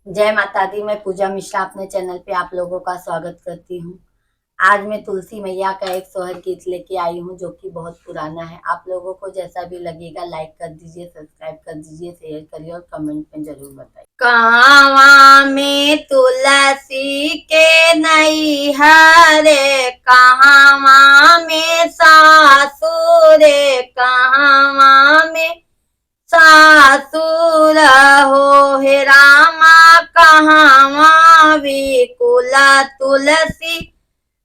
जय माता दी। मैं पूजा मिश्रा अपने चैनल पे आप लोगों का स्वागत करती हूँ। आज मैं तुलसी मैया का एक सोहर गीत लेके आई हूँ जो कि बहुत पुराना है। आप लोगों को जैसा भी लगेगा लाइक कर दीजिए, सब्सक्राइब कर दीजिए, शेयर करिए और कमेंट में जरूर बताइए। कहवा में तुलसी के नैहरे, कहवा में सासुरे, कहवा में सासुर हो हे रामा, कहवा विकुल तुलसी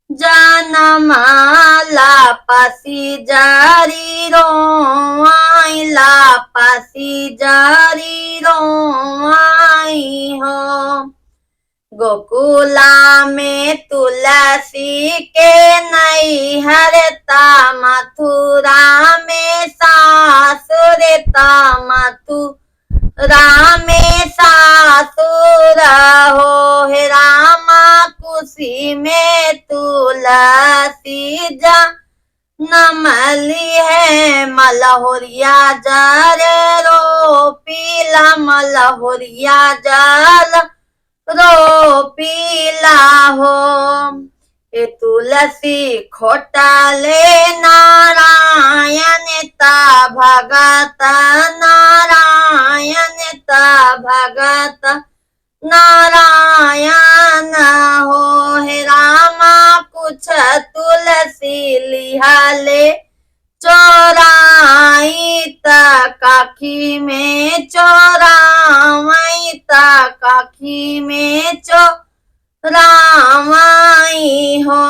जनमाला पसी जारी रोआई, ला पसी जारी रोआई हो। गोकुला में तुलसी के नैहर ता, मथुरा में सासुर ता, मथुरा में सासुर हो हे रामा, कुशी में तुलसी जा नमली है, मलहोरिया जल रो पीला, मलहोरिया जल रो पीला हो। ए तुलसी खोटाले नारायण ता, भगत नारायण ता, भगत नारायण हो हे रामा, कुछ तुलसी लिहाले चोराई ता, काखी में चोरावाई ता, काखी में चोरावाई हो।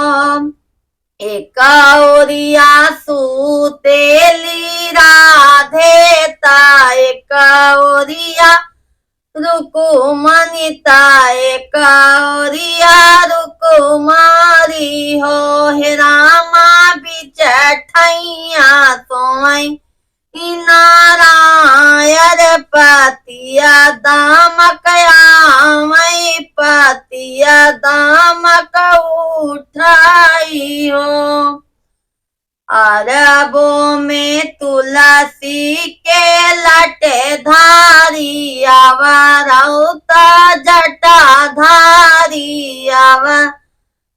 एक ओरिया सूतेली राधे ता, एक ओरिया रुकुमनी ता, एक ओरिया रुकुमारी हो हे रामा, बिचठैया सोई नारायण पतिया दामक आवै, पतिया दामक उठाई हो। अरबों में तुलसी के लटे धारी, आवरौता जटा धारी,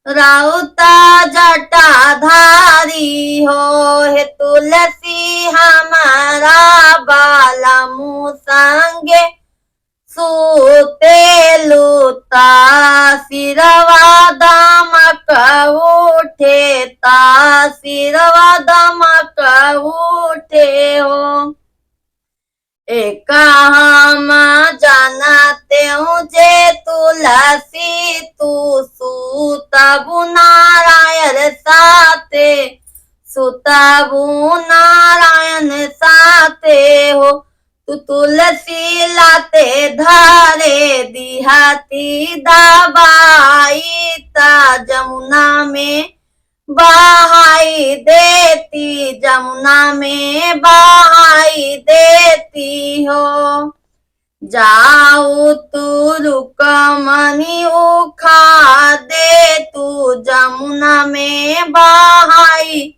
रौता जटा धारी हो हे तुलसी, हमारा बालमु संगे सूते लूता, सिरवा दमक उठे ता, सिरवा दमक उठे हो। एक हम जानते हूँ जे तुलसी तू सुतबु नारायण साथे, सुतबु नारायण साथे हो। तू तुलसी लाते धारे दिहाती दबाई ता, जमुना में बहाई देती, जमुना में बहाई देती हो। जाऊ तू रुकमनी उखा दे तू, जमुना में बहाई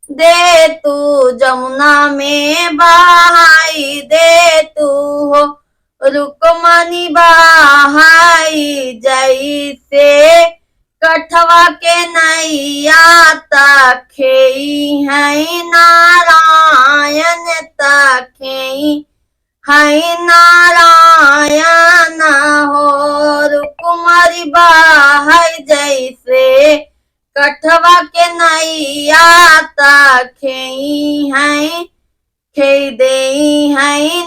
दे तू, जमुना में बहाई दे तू हो। रुकमनी बहाई जैसे कठवा के नैया तखेई है नारायण, तखेई है नारायण हो। रुकुमारी बहाई जैसे कठवा के नैया तखेई है, खेई देई है